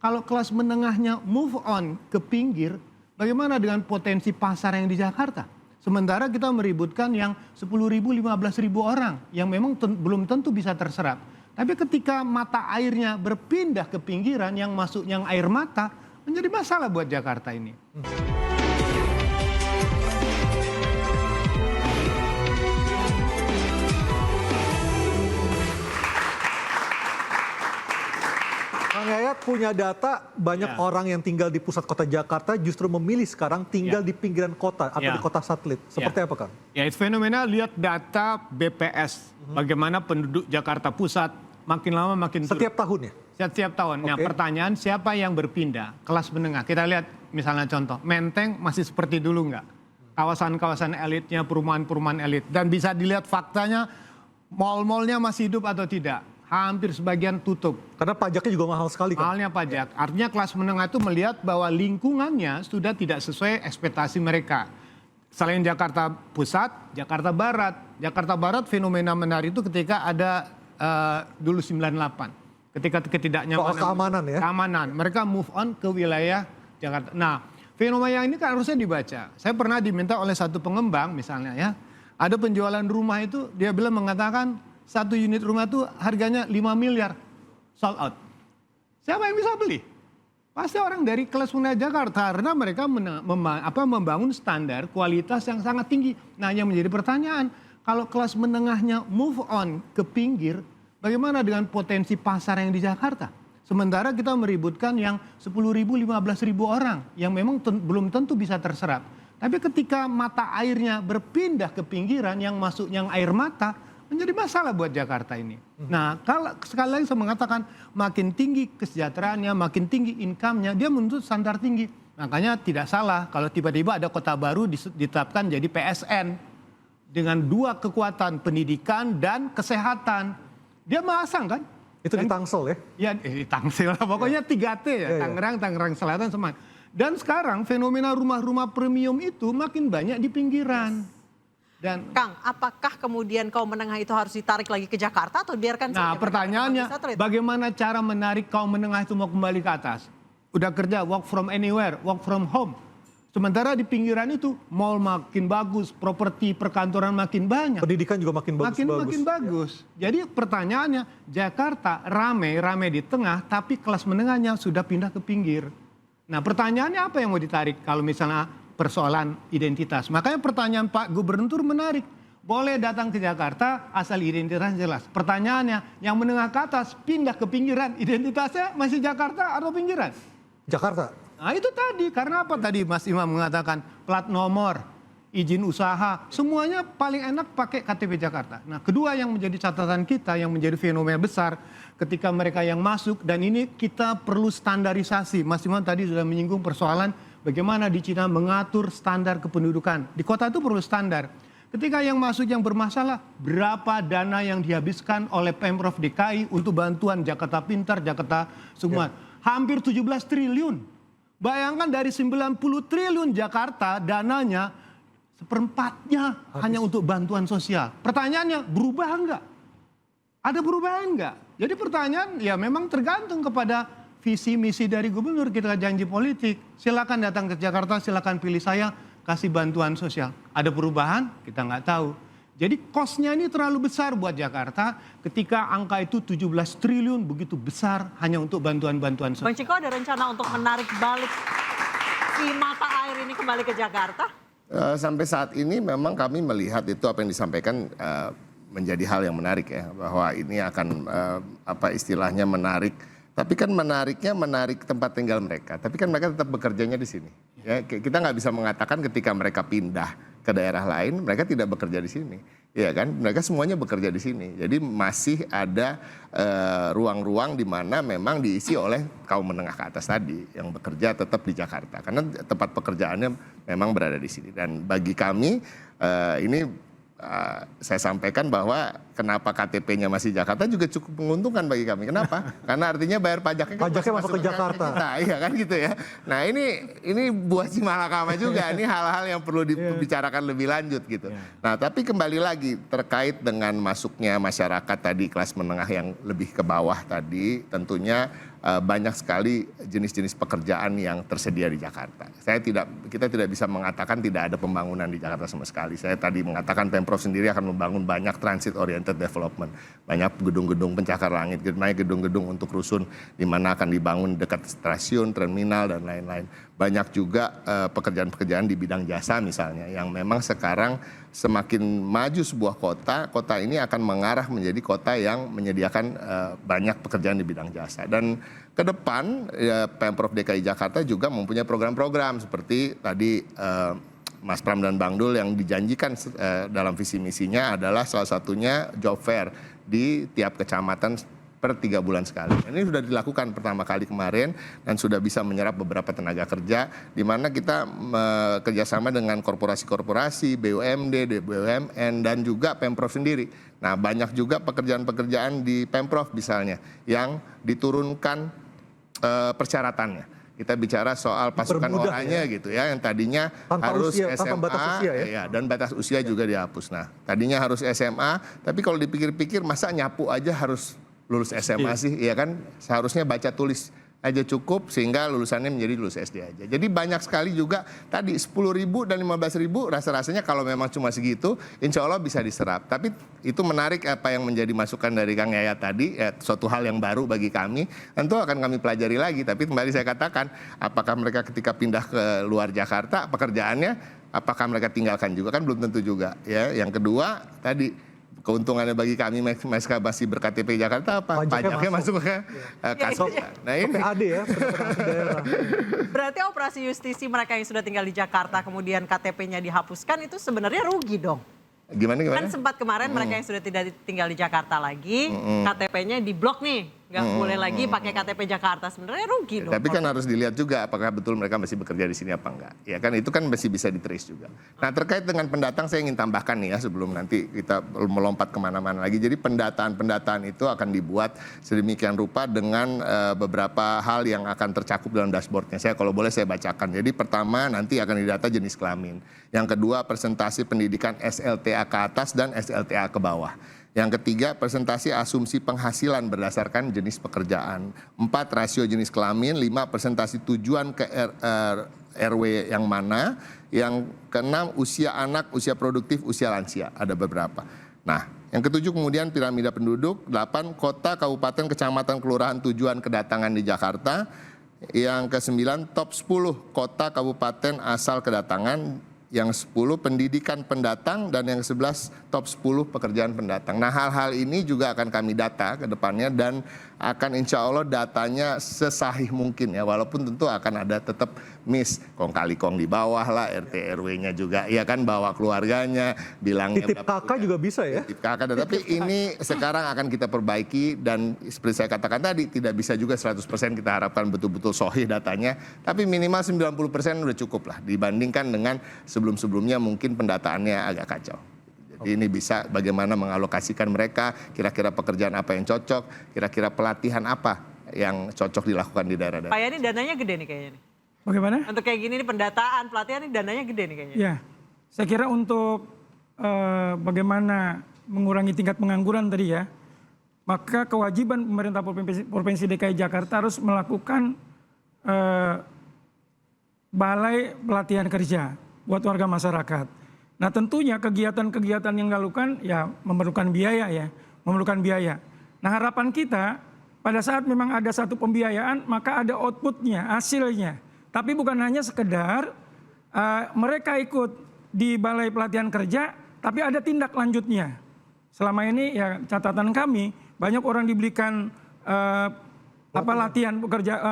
kalau kelas menengahnya move on ke pinggir, bagaimana dengan potensi pasar yang di Jakarta? Sementara kita meributkan yang 10.000, 15.000 orang yang memang belum tentu bisa terserap. Tapi ketika mata airnya berpindah ke pinggiran yang masuk yang air mata, menjadi masalah buat Jakarta ini. Kang Yayat punya data banyak orang yang tinggal di pusat kota Jakarta justru memilih sekarang tinggal di pinggiran kota atau di kota satelit. Seperti apa, Kang? Ya, itu fenomenal. Lihat data BPS. Bagaimana penduduk Jakarta Pusat makin lama makin turun. Setiap tahun ya? Setiap tahun. Nah, pertanyaan siapa yang berpindah? Kelas menengah. Kita lihat misalnya contoh, Menteng masih seperti dulu nggak? Kawasan-kawasan elitnya, perumahan-perumahan elit. Dan bisa dilihat faktanya, mal-malnya masih hidup atau tidak. Hampir sebagian tutup. Karena pajaknya juga mahal sekali, kan? Mahalnya pajak. Artinya kelas menengah itu melihat bahwa lingkungannya sudah tidak sesuai ekspektasi mereka. Selain Jakarta Pusat, Jakarta Barat. Jakarta Barat fenomena menarik itu ketika ada dulu 98. Ketika ketidaknyamanan. Soal keamanan ya? Keamanan. Mereka move on ke wilayah Jakarta. Nah, fenomena yang ini kan harusnya dibaca. Saya pernah diminta oleh satu pengembang misalnya ya. Ada penjualan rumah itu, dia bilang mengatakan, satu unit rumah itu harganya 5 miliar, sold out. Siapa yang bisa beli? Pasti orang dari kelas menengah Jakarta, karena mereka membangun standar kualitas yang sangat tinggi. Nah, yang menjadi pertanyaan, kalau kelas menengahnya move on ke pinggir, bagaimana dengan potensi pasar yang di Jakarta? Sementara kita meributkan yang 10.000, 15.000 orang yang memang belum tentu bisa terserap. Tapi ketika mata airnya berpindah ke pinggiran yang masuk yang air mata, menjadi masalah buat Jakarta ini. Nah, kalau sekali lagi saya mengatakan makin tinggi kesejahteraannya, makin tinggi income-nya, dia menuntut standar tinggi. Makanya tidak salah kalau tiba-tiba ada kota baru ditetapkan jadi PSN dengan dua kekuatan pendidikan dan kesehatan. Dia masang kan? Itu di Tangsel ya? Ya, di Tangsel. Pokoknya 3T ya, Tangerang, Tangerang Selatan, Semarang. Dan sekarang fenomena rumah-rumah premium itu makin banyak di pinggiran. Dan Kang, apakah kemudian kaum menengah itu harus ditarik lagi ke Jakarta atau biarkan saja? Nah, pertanyaannya bagaimana cara menarik kaum menengah itu mau kembali ke atas? Udah kerja work from anywhere, work from home. Sementara di pinggiran itu mall makin bagus, properti perkantoran makin banyak. Pendidikan juga makin bagus. Makin bagus. Jadi pertanyaannya, Jakarta rame di tengah tapi kelas menengahnya sudah pindah ke pinggir. Nah, pertanyaannya apa yang mau ditarik kalau misalnya persoalan identitas. Makanya pertanyaan Pak Gubernur menarik. Boleh datang ke Jakarta asal identitas jelas. Pertanyaannya, yang menengah ke atas pindah ke pinggiran, identitasnya masih Jakarta atau pinggiran? Jakarta. Nah itu tadi, karena apa tadi Mas Imam mengatakan plat nomor, izin usaha, semuanya paling enak pakai KTP Jakarta. Nah, kedua yang menjadi catatan kita, yang menjadi fenomena besar ketika mereka yang masuk, dan ini kita perlu standarisasi. Mas Imam tadi sudah menyinggung persoalan bagaimana di Cina mengatur standar kependudukan. Di kota itu perlu standar. Ketika yang masuk yang bermasalah, berapa dana yang dihabiskan oleh Pemprov DKI untuk bantuan Jakarta Pintar, Jakarta semua. Hampir 17 triliun. Bayangkan dari 90 triliun Jakarta dananya seperempatnya hanya untuk bantuan sosial. Pertanyaannya, berubah enggak? Ada perubahan enggak? Jadi pertanyaan ya memang tergantung kepada visi misi dari gubernur. Kita janji politik, silakan datang ke Jakarta, silakan pilih saya, kasih bantuan sosial. Ada perubahan? Kita nggak tahu. Jadi kosnya ini terlalu besar buat Jakarta ketika angka itu 17 triliun begitu besar hanya untuk bantuan-bantuan sosial. Bang Ciko ada rencana untuk menarik balik si mata air ini kembali ke Jakarta? Sampai saat ini memang kami melihat itu apa yang disampaikan menjadi hal yang menarik ya. Bahwa ini akan apa istilahnya menarik. Tapi kan menariknya menarik tempat tinggal mereka. Tapi kan mereka tetap bekerjanya di sini. Ya, kita nggak bisa mengatakan ketika mereka pindah ke daerah lain, mereka tidak bekerja di sini. Ya kan, mereka semuanya bekerja di sini. Jadi masih ada ruang-ruang di mana memang diisi oleh kaum menengah ke atas tadi yang bekerja tetap di Jakarta. Karena tempat pekerjaannya memang berada di sini. Dan bagi kami ini saya sampaikan bahwa kenapa KTP-nya masih Jakarta juga cukup menguntungkan bagi kami. Kenapa? Karena artinya bayar pajaknya masuk ke Jakarta. Iya kan gitu ya. Nah ini buah si malakama juga. Ini hal-hal yang perlu dibicarakan lebih lanjut gitu. Nah tapi kembali lagi terkait dengan masuknya masyarakat tadi kelas menengah yang lebih ke bawah tadi, tentunya banyak sekali jenis-jenis pekerjaan yang tersedia di Jakarta. Kita tidak bisa mengatakan tidak ada pembangunan di Jakarta sama sekali. Saya tadi mengatakan Pemprov sendiri akan membangun banyak transit oriented development, banyak gedung-gedung pencakar langit, gedung-gedung untuk rusun di mana akan dibangun dekat stasiun, terminal dan lain-lain. Banyak juga pekerjaan-pekerjaan di bidang jasa misalnya yang memang sekarang semakin maju sebuah kota ini akan mengarah menjadi kota yang menyediakan banyak pekerjaan di bidang jasa. Dan ke depan Pemprov DKI Jakarta juga mempunyai program-program seperti tadi Mas Pram dan Bang Dul yang dijanjikan dalam visi misinya adalah salah satunya job fair di tiap kecamatan per 3 bulan sekali. Ini sudah dilakukan pertama kali kemarin dan sudah bisa menyerap beberapa tenaga kerja di mana kita kerjasama dengan korporasi-korporasi, BUMD, BUMN dan juga Pemprov sendiri. Nah banyak juga pekerjaan-pekerjaan di Pemprov misalnya yang diturunkan persyaratannya. Kita bicara soal pasukan orangnya gitu ya, yang tadinya tanpa harus usia, SMA, tanpa batas usia ya? Dan batas usia juga dihapus. Nah tadinya harus SMA, tapi kalau dipikir-pikir masa nyapu aja harus lulus SMA sih, ya kan seharusnya baca tulis aja cukup sehingga lulusannya menjadi lulus SD aja. Jadi banyak sekali juga tadi 10.000 dan 15.000 rasa-rasanya kalau memang cuma segitu insya Allah bisa diserap. Tapi itu menarik apa yang menjadi masukan dari Kang Yayat tadi, suatu hal yang baru bagi kami. Tentu akan kami pelajari lagi, tapi kembali saya katakan apakah mereka ketika pindah ke luar Jakarta pekerjaannya apakah mereka tinggalkan juga kan belum tentu juga ya. Yang kedua tadi keuntungannya bagi kami masih berKTP Jakarta apa? Pajaknya masuk ke kas. Nah ini PAD ya, pendapatan daerah. Berarti operasi justisi mereka yang sudah tinggal di Jakarta kemudian KTP-nya dihapuskan itu sebenarnya rugi dong. Gimana? Kan sempat kemarin mereka yang sudah tidak tinggal di Jakarta lagi, KTP-nya diblok nih, nggak boleh lagi pakai KTP Jakarta. Sebenarnya rugi dong. Tapi kan harus dilihat juga apakah betul mereka masih bekerja di sini apa enggak. Ya kan itu kan masih bisa di-trace juga. Nah terkait dengan pendatang saya ingin tambahkan nih ya sebelum nanti kita melompat kemana-mana lagi. Jadi pendataan itu akan dibuat sedemikian rupa dengan beberapa hal yang akan tercakup dalam dashboardnya. Kalau boleh saya bacakan. Jadi pertama nanti akan didata jenis kelamin. Yang kedua persentase pendidikan SLTA ke atas dan SLTA ke bawah. Yang ketiga, presentasi asumsi penghasilan berdasarkan jenis pekerjaan. 4, rasio jenis kelamin. 5, presentasi tujuan ke RW yang mana. Yang keenam, usia anak, usia produktif, usia lansia. Ada beberapa. Nah, yang ketujuh kemudian piramida penduduk. 8, kota, kabupaten, kecamatan, kelurahan tujuan kedatangan di Jakarta. Yang ke-9, top 10 kota, kabupaten asal kedatangan. Yang 10 pendidikan pendatang dan yang 11 top 10 pekerjaan pendatang. Nah hal-hal ini juga akan kami data ke depannya dan akan insya Allah datanya sesahih mungkin ya. Walaupun tentu akan ada tetap miss kong kali kong di bawah lah, RT RW-nya juga ya kan bawa keluarganya bilangnya. Titip kakak juga bisa ya? Titip kakak, tapi ini sekarang akan kita perbaiki dan seperti saya katakan tadi tidak bisa juga 100% kita harapkan betul-betul sahih datanya. Tapi minimal 90% udah cukup lah dibandingkan dengan sebelum-sebelumnya mungkin pendataannya agak kacau. Jadi ini bisa bagaimana mengalokasikan mereka, kira-kira pekerjaan apa yang cocok, kira-kira pelatihan apa yang cocok dilakukan di daerah-daerah. Pak Yani dananya gede nih kayaknya nih. Bagaimana? Untuk kayak gini nih pendataan, pelatihan nih dananya gede nih kayaknya. Ya, saya kira untuk bagaimana mengurangi tingkat pengangguran tadi ya, maka kewajiban pemerintah Provinsi DKI Jakarta harus melakukan balai pelatihan kerja buat warga masyarakat. Nah tentunya kegiatan-kegiatan yang dilakukan ya memerlukan biaya ya, memerlukan biaya. Nah harapan kita pada saat memang ada satu pembiayaan maka ada outputnya, hasilnya. Tapi bukan hanya sekedar mereka ikut di balai pelatihan kerja, tapi ada tindak lanjutnya. Selama ini ya catatan kami banyak orang diberikan latihan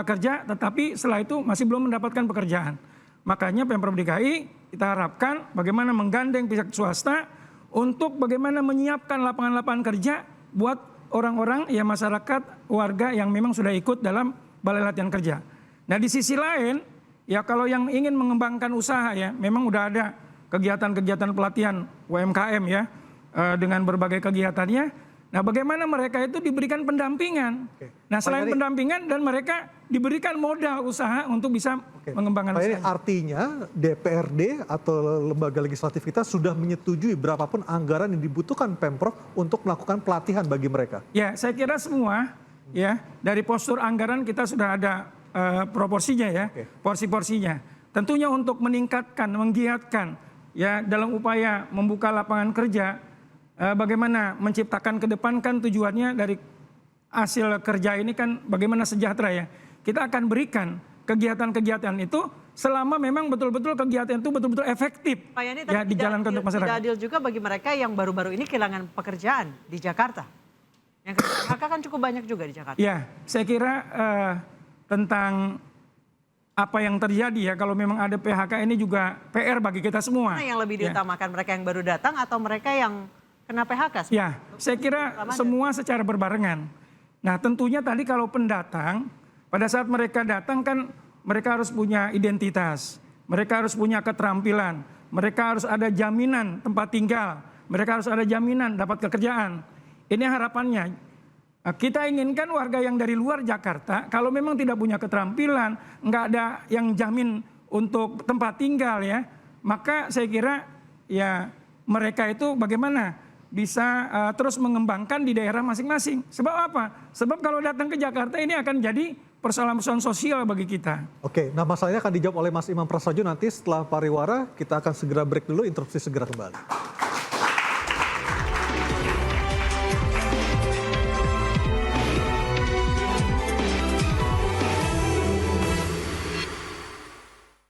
kerja, tetapi setelah itu masih belum mendapatkan pekerjaan. Makanya Pemprov DKI kita harapkan bagaimana menggandeng pihak swasta untuk bagaimana menyiapkan lapangan-lapangan kerja buat orang-orang ya masyarakat warga yang memang sudah ikut dalam balai latihan kerja. Nah di sisi lain ya kalau yang ingin mengembangkan usaha ya memang udah ada kegiatan-kegiatan pelatihan UMKM ya dengan berbagai kegiatannya. Nah bagaimana mereka itu diberikan pendampingan. Nah selain pendampingan dan mereka diberikan modal usaha untuk bisa mengembangkan usaha. Artinya DPRD atau lembaga legislatif kita sudah menyetujui berapapun anggaran yang dibutuhkan Pemprov untuk melakukan pelatihan bagi mereka. Ya saya kira semua ya dari postur anggaran kita sudah ada proporsinya ya, porsi-porsinya. Tentunya untuk meningkatkan, menggiatkan ya dalam upaya membuka lapangan kerja, bagaimana menciptakan ke depan kan tujuannya dari hasil kerja ini kan bagaimana sejahtera ya. Kita akan berikan kegiatan-kegiatan itu selama memang betul-betul kegiatan itu betul-betul efektif Pak Yani, ya tapi dijalankan untuk masyarakat. tidak adil juga bagi mereka yang baru-baru ini kehilangan pekerjaan di Jakarta. Yang PHK kan cukup banyak juga di Jakarta. Ya, saya kira tentang apa yang terjadi ya kalau memang ada PHK ini juga PR bagi kita semua. Mana yang lebih diutamakan, mereka yang baru datang atau mereka yang kena PHK? Ya, saya kira semua secara berbarengan. Nah, tentunya tadi kalau pendatang, pada saat mereka datang kan mereka harus punya identitas, mereka harus punya keterampilan, mereka harus ada jaminan tempat tinggal, mereka harus ada jaminan dapat pekerjaan. Ini harapannya. Kita inginkan warga yang dari luar Jakarta, kalau memang tidak punya keterampilan, nggak ada yang jamin untuk tempat tinggal ya, maka saya kira ya mereka itu bagaimana bisa terus mengembangkan di daerah masing-masing. Sebab apa? Sebab kalau datang ke Jakarta ini akan jadi persoalan-persoalan sosial bagi kita. Oke, nah masalahnya akan dijawab oleh Mas Imam Prasojo nanti setelah pariwara. Kita akan segera break dulu, interupsi segera kembali.